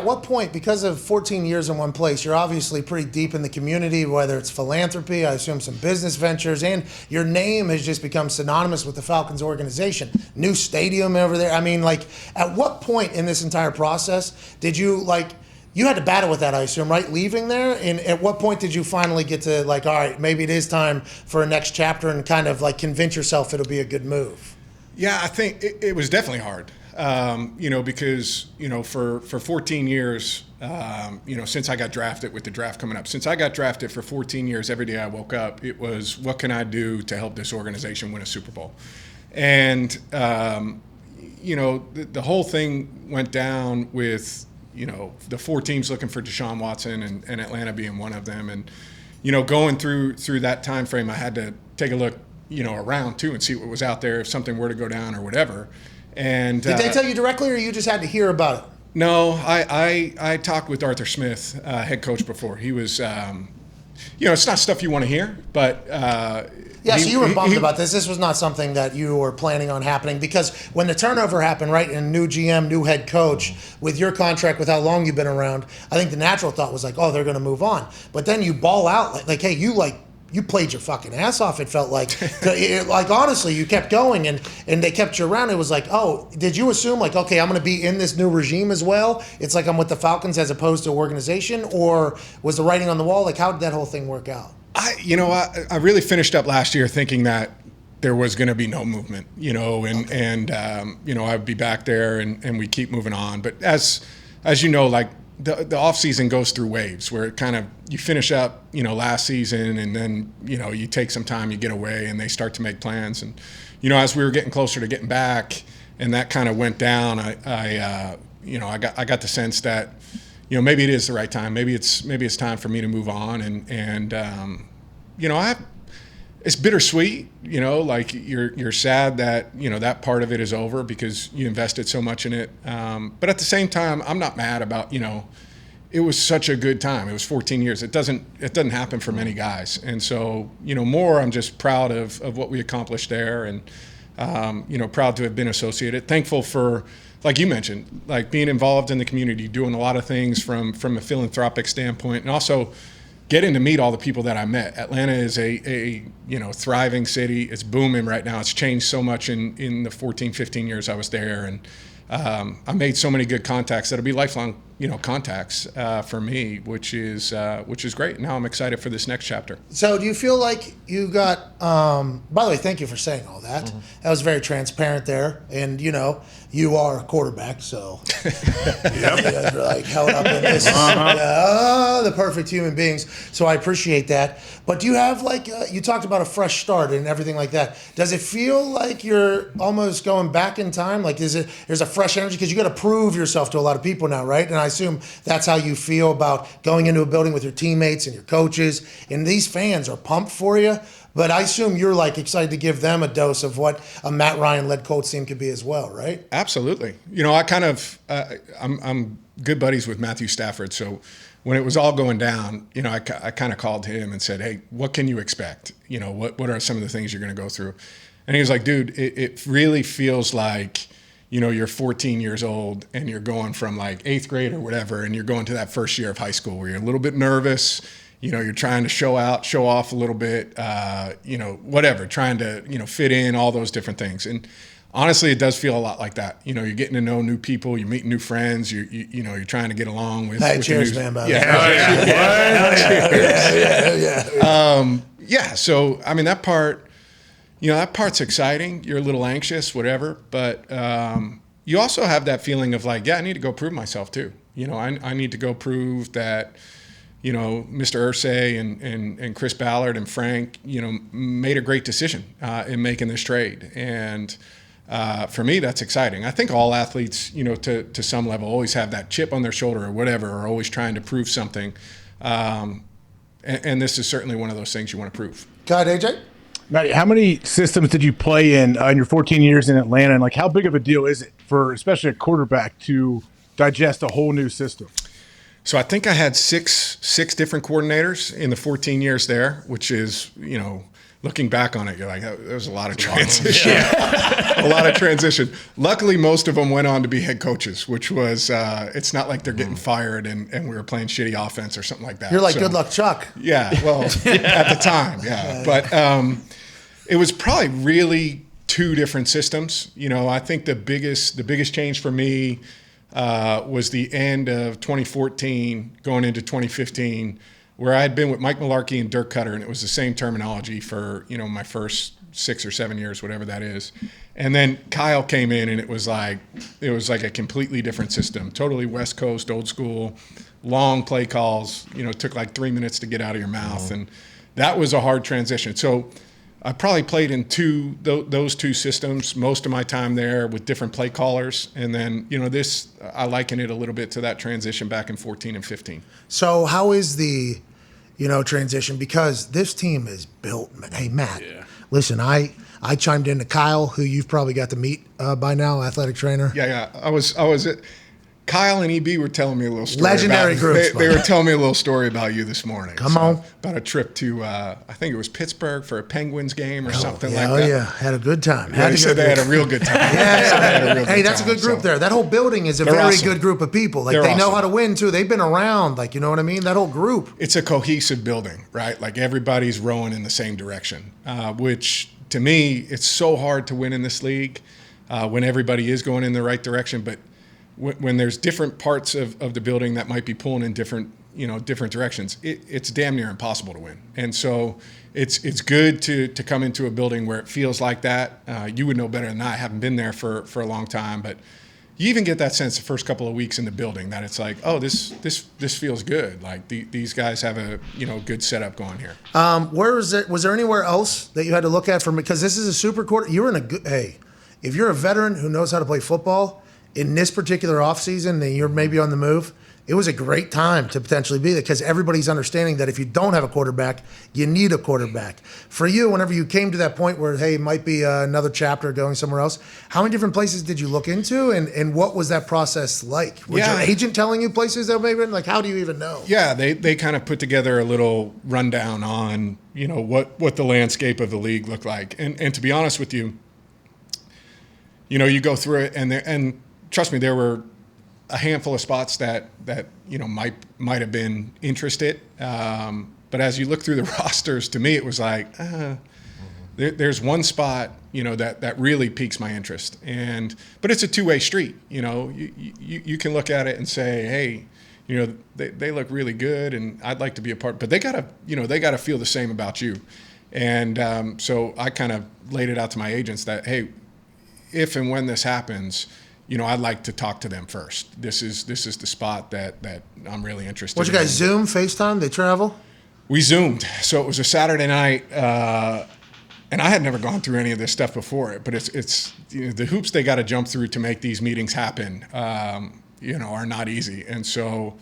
what point, because of 14 years in one place, you're obviously pretty deep in the community, whether it's philanthropy, I assume some business ventures, and your name has just become synonymous with the Falcons organization. New stadium over there. I mean, like, at what point in this entire process did you, like, you had to battle with that, I assume, right? Leaving there? And at what point did you finally get to, like, all right, maybe it is time for a next chapter and kind of, like, convince yourself it'll be a good move? Yeah, I think it was definitely hard. Because, for 14 years, since I got drafted, with the draft coming up, since I got drafted for 14 years, every day I woke up, it was, what can I do to help this organization win a Super Bowl? And, the whole thing went down with, the 4 teams looking for Deshaun Watson and Atlanta being one of them. And, going through that time frame, I had to take a look, around too and see what was out there if something were to go down or whatever. And did they tell you directly, or you just had to hear about it? No, I talked with Arthur Smith, head coach, before. He was, it's not stuff you want to hear, but so you were bummed about this. This was not something that you were planning on happening, because when the turnover happened, right, and new GM, new head coach, with your contract, with how long you've been around, I think the natural thought was like, oh, they're going to move on. But then you ball out like hey, you played your fucking ass off, it felt like. Like, honestly, you kept going, and they kept you around. It was like, oh, did you assume, like, okay, I'm going to be in this new regime as well? It's like I'm with the Falcons as opposed to organization? Or was the writing on the wall? Like, how did that whole thing work out? I really finished up last year thinking that there was going to be no movement, and I'd be back there and we keep moving on. But as you know, like, the off season goes through waves where it kind of, you finish up, last season, and then, you take some time, you get away, and they start to make plans. And, as we were getting closer to getting back and that kind of went down, I got the sense that, maybe it is the right time. Maybe it's time for me to move on. And it's bittersweet, like you're sad that, that part of it is over because you invested so much in it. But at the same time, I'm not mad about, it was such a good time. It was 14 years. It doesn't happen for many guys. And so, more, I'm just proud of what we accomplished there, and, proud to have been associated. Thankful for, like you mentioned, like being involved in the community, doing a lot of things from a philanthropic standpoint, and also getting to meet all the people that I met. Atlanta is a thriving city. It's booming right now. It's changed so much in the 14, 15 years I was there. And I made so many good contacts that'll be lifelong, contacts for me, which is great. Now I'm excited for this next chapter. So do you feel like you got, by the way, thank you for saying all that. Mm-hmm. That was very transparent there. And, you are a quarterback, so you guys are like held up in this. The perfect human beings. So I appreciate that. But do you have, like, you talked about a fresh start and everything like that. Does it feel like you're almost going back in time? Like, there's a fresh energy? Because you got to prove yourself to a lot of people now, right? And I assume that's how you feel about going into a building with your teammates and your coaches. And these fans are pumped for you. But I assume you're, like, excited to give them a dose of what a Matt Ryan-led Colts team could be as well, right? Absolutely. I kind of I'm good buddies with Matthew Stafford. So when it was all going down, I kind of called him and said, hey, what can you expect? What are some of the things you're going to go through? And he was like, dude, it really feels like, you're 14 years old and you're going from, like, 8th grade or whatever, and you're going to that first year of high school where you're a little bit nervous. You're trying to show off a little bit, whatever, trying to, fit in, all those different things. And honestly, it does feel a lot like that. You're getting to know new people, you're meeting new friends, you're trying to get along with. Hey, with cheers, man. Yeah. So, I mean, that part's exciting. You're a little anxious, whatever. But you also have that feeling of, like, I need to go prove myself too. I need to go prove that, Mr. Irsay and Chris Ballard and Frank, made a great decision in making this trade. And for me, that's exciting. I think all athletes, to some level, always have that chip on their shoulder or whatever, or always trying to prove something. And this is certainly one of those things you want to prove. Go ahead, AJ. Matty, how many systems did you play in your 14 years in Atlanta? And, like, how big of a deal is it for especially a quarterback to digest a whole new system? So I think I had six different coordinators in the 14 years there, which is, looking back on it, you're like, there was a lot of transition. A lot of transition. Luckily, most of them went on to be head coaches, which was, it's not like they're getting fired and we were playing shitty offense or something like that. You're like, good luck, Chuck. Yeah, well, at the time, yeah. But it was probably really two different systems. I think the biggest change for me was the end of 2014 going into 2015, where I had been with Mike Mularkey and Dirk Cutter, and it was the same terminology for, my first 6 or 7 years, whatever that is. And then Kyle came in, and it was like a completely different system, totally West Coast, old school, long play calls, took like 3 minutes to get out of your mouth. And that was a hard transition. So I probably played in those two systems most of my time there with different play callers. And then, I liken it a little bit to that transition back in 14 and 15. So how is the, transition? Because this team is built. Hey, Matt, listen, I chimed into Kyle, who you've probably got to meet by now, athletic trainer. Yeah. I was Kyle and EB were telling me a little story. Legendary groups. They were telling me a little story about you this morning. Come on. About a trip to, I think it was Pittsburgh for a Penguins game or something like that. Oh, yeah. Had a good time. They said they had a real good time. Hey, that's a good group there. That whole building is a very awesome. Good group of people. Like, they know how to win, too. They've been around. Like, you know what I mean? That whole group. It's a cohesive building, right? Like, everybody's rowing in the same direction, which, to me, it's so hard to win in this league when everybody is going in the right direction. But when there's different parts of the building that might be pulling in different directions, it's damn near impossible to win. And so it's good to come into a building where it feels like that. You would know better than I haven't been there for a long time, but you even get that sense the first couple of weeks in the building that it's like, oh, this feels good. Like these guys have a good setup going here. Was there anywhere else that you had to look at because this is a super quarter? You're in a good. Hey, if you're a veteran who knows how to play football in this particular offseason and you're maybe on the move, it was a great time to potentially be there because everybody's understanding that if you don't have a quarterback, you need a quarterback. For you, whenever you came to that point where, hey, it might be another chapter going somewhere else, how many different places did you look into and what was that process like? Was your agent telling you places that maybe, like, how do you even know? Yeah, they kind of put together a little rundown on, what the landscape of the league looked like. And to be honest with you, you go through it and trust me, there were a handful of spots that might have been interested. But as you look through the rosters, to me, it was like, there's one spot, that really piques my interest. But it's a two-way street. You can look at it and say, hey, they look really good, and I'd like to be a part. But they gotta feel the same about you. And so I kind of laid it out to my agents that, hey, if and when this happens, I'd like to talk to them first. This is the spot that I'm really interested in. What, you guys Zoom, FaceTime, they travel? We Zoomed. So it was a Saturday night, and I had never gone through any of this stuff before it, but it's the hoops they got to jump through to make these meetings happen, are not easy. And so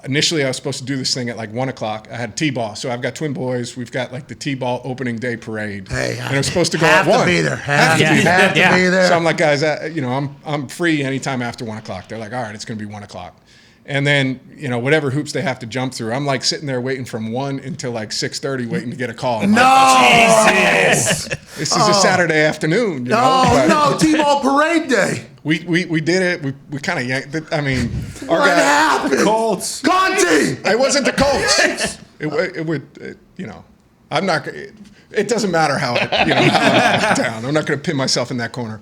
initially I was supposed to do this thing at like 1 o'clock. I had T-ball. So I've got twin boys. We've got like the T-ball opening day parade. Hey, and it was supposed to go at 1. Have to be there. Have to be there. So I'm like, guys, I'm free anytime after 1 o'clock. They're like, all right, it's going to be 1 o'clock. And then, whatever hoops they have to jump through, I'm like sitting there waiting from 1 until like 6:30 waiting to get a call. I'm no! Like, Jesus! This is a Saturday afternoon. No, T-ball parade day. We did it. We kind of yanked it. I mean, our what guy, happened? Colts. Conti! It wasn't the Colts. It would, I'm not. It doesn't matter how I'm down. I'm not going to pin myself in that corner.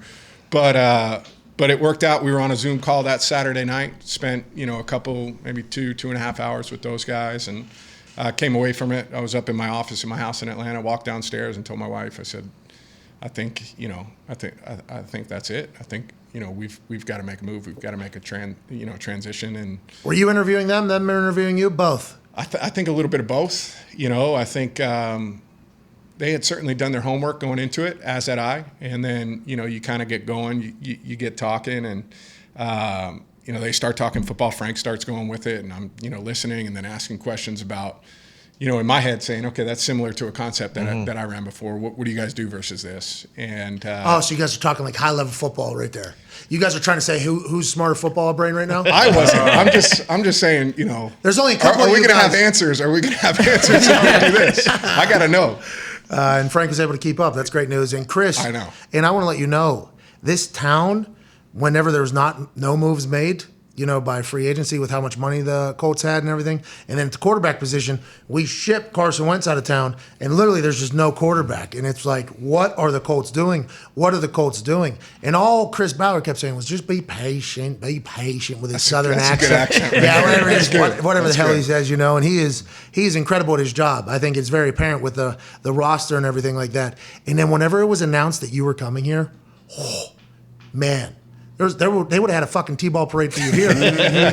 But it worked out. We were on a Zoom call that Saturday night. Spent a couple, maybe 2.5 hours with those guys, and came away from it. I was up in my office in my house in Atlanta. Walked downstairs and told my wife. I said, I think that's it. I think we've got to make a move. We've got to make a transition. And were you interviewing them? Them interviewing you? Both. I think a little bit of both. I think they had certainly done their homework going into it, as had I. And then you kind of get going. You get talking, and they start talking football. Frank starts going with it, and I'm listening and then asking questions about. In my head saying, okay, that's similar to a concept that I ran before. What do you guys do versus this? And so you guys are talking like high-level football right there. You guys are trying to say who's smarter football brain right now? I wasn't. I'm just saying, There's only a couple are of we you going to guys. have answers? Are we going to have answers when we do this? I got to know. And Frank was able to keep up. That's great news. And Chris, I know. And I want to let you know, this town, whenever there's no moves made, by free agency with how much money the Colts had and everything. And then at the quarterback position, we shipped Carson Wentz out of town, and literally there's just no quarterback. And it's like, what are the Colts doing? What are the Colts doing? And all Chris Ballard kept saying was just be patient with his southern accent. A good accent. Yeah, whatever That's the hell good. he says, and he is incredible at his job. I think it's very apparent with the roster and everything like that. And then whenever it was announced that you were coming here, oh, man. They would have had a fucking T-ball parade for you here.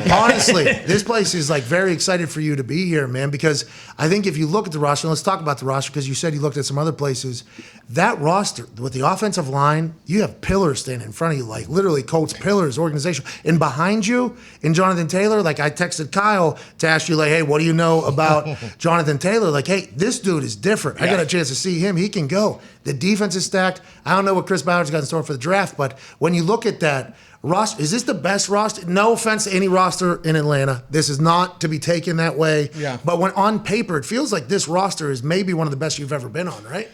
Honestly, this place is like very excited for you to be here, man, because I think if you look at the roster, and let's talk about the roster because you said you looked at some other places, that roster with the offensive line, you have pillars standing in front of you, like literally Colts pillars, organization. And behind you, in Jonathan Taylor, like I texted Kyle to ask you, like, hey, what do you know about Jonathan Taylor? Like, hey, this dude is different. I got a chance to see him. He can go. The defense is stacked. I don't know what Chris Ballard's got in store for the draft, but when you look at that roster, is this the best roster? No offense to any roster in Atlanta. This is not to be taken that way. Yeah. But when on paper, it feels like this roster is maybe one of the best you've ever been on, right?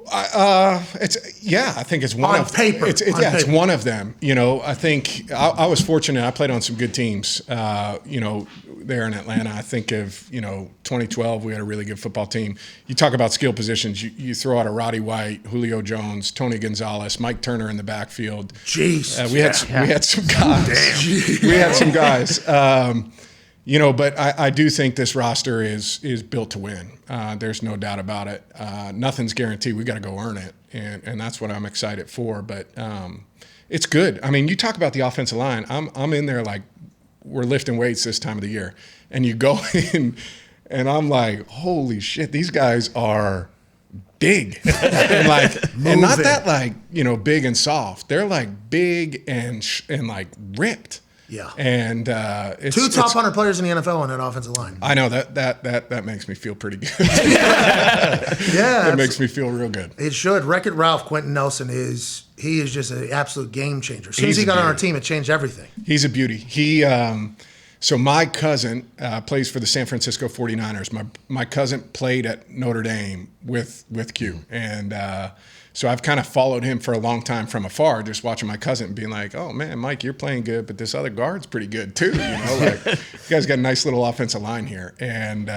I think it's one On of paper. It's one of them. I think I was fortunate. I played on some good teams. There in Atlanta, I think of 2012. We had a really good football team. You talk about skill positions. You throw out a Roddy White, Julio Jones, Tony Gonzalez, Mike Turner in the backfield. Jeez. We had some guys. We had some guys. But I do think this roster is built to win. There's no doubt about it. Nothing's guaranteed. We got to go earn it, and that's what I'm excited for. But it's good. I mean, you talk about the offensive line. I'm in there like we're lifting weights this time of the year, and you go in, and I'm like, holy shit, these guys are big, and not that like big and soft. They're like big and like ripped. Yeah. And it's Two top 100 players in the NFL on that offensive line. I know that makes me feel pretty good. Yeah. It makes me feel real good. It should. Wreck-It Ralph, Quenton Nelson is just an absolute game changer. As soon as he got on our team, it changed everything. He's a beauty. So my cousin plays for the San Francisco 49ers. My cousin played at Notre Dame with Q. And so I've kind of followed him for a long time from afar, just watching my cousin and being like, oh, man, Mike, you're playing good, but this other guard's pretty good too. You guys got a nice little offensive line here. And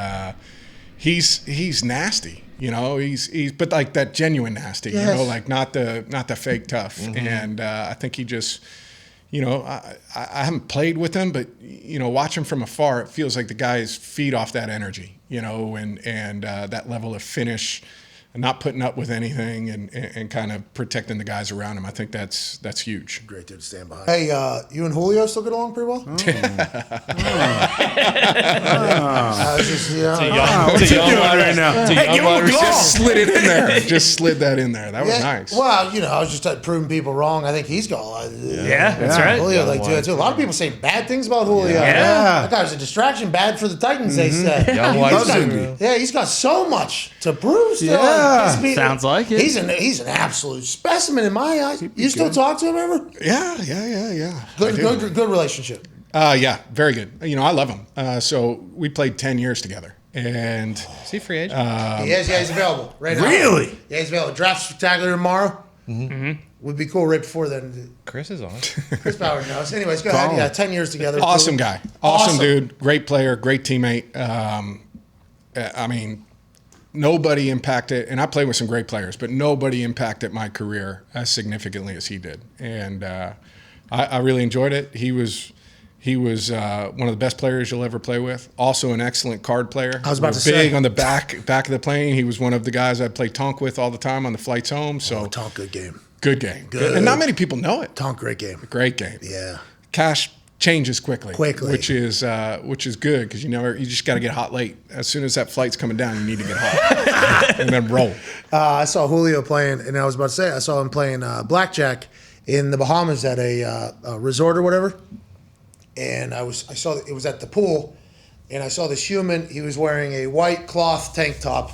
he's nasty. He's but like that genuine nasty, yes. Like not the fake tough. Mm-hmm. And I think he just – I haven't played with him, but watch him from afar. It feels like the guys feed off that energy, and that level of finish, and not putting up with anything, and kind of protecting the guys around him. I think that's huge. Great dude to stand behind. Hey, you and Julio still get along pretty well? What's he doing right now? Hey, give him a call. Just slid it in there. Just slid that in there. That was nice. Well, I was just proving people wrong. I think he's got a lot of that's right. Julio do that too. A lot of people say bad things about Julio. Yeah. That guy was a distraction, bad for the Titans, they said. He's got so much to prove still. Yeah. Sounds like it. He's an absolute specimen in my eyes. You still talk to him ever? Yeah. Good relationship. Yeah, very good. I love him. So we played 10 years together. And is he free agent? He's available right now. Really? Yeah, he's available. Draft spectacular tomorrow. Mm-hmm. Would be cool right before then. Chris is on. Chris Ballard knows. Anyways, go ahead. Yeah, 10 years together. Awesome guy. Awesome dude. Great player. Great teammate. I mean, nobody impacted, and I played with some great players, but nobody impacted my career as significantly as he did. And I really enjoyed it. He was one of the best players you'll ever play with. Also an excellent card player. I was about to say. Big on the back of the plane. He was one of the guys I played Tonk with all the time on the flights home. So Tonk, good game. Good game. Good. And not many people know it. Tonk, great game. Great game. Yeah. Cash changes quickly, which is good because you just got to get hot late. As soon as that flight's coming down, you need to get hot and then roll. I saw Julio playing, and I was about to say I saw him playing blackjack in the Bahamas at a resort or whatever. And I saw it was at the pool, and I saw this human. He was wearing a white cloth tank top,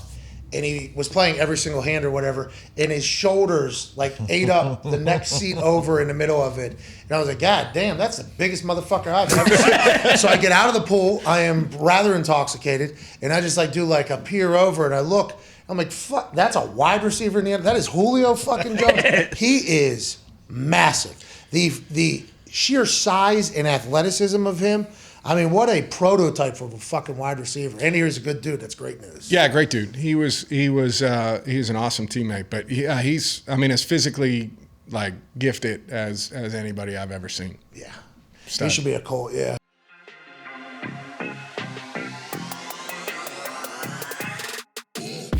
and he was playing every single hand or whatever, and his shoulders like ate up the next seat over in the middle of it. And I was like, God damn, that's the biggest motherfucker I've ever seen. So I get out of the pool. I am rather intoxicated, and I just do a peer over, and I look, I'm like, fuck, that's a wide receiver in the end. That is Julio fucking Jones. He is massive. The sheer size and athleticism of him. I mean, what a prototype for a fucking wide receiver. And he's a good dude. That's great news. Yeah, great dude. He was an awesome teammate. But he's as physically like gifted as anybody I've ever seen. Yeah. Stud. He should be a Colt, yeah.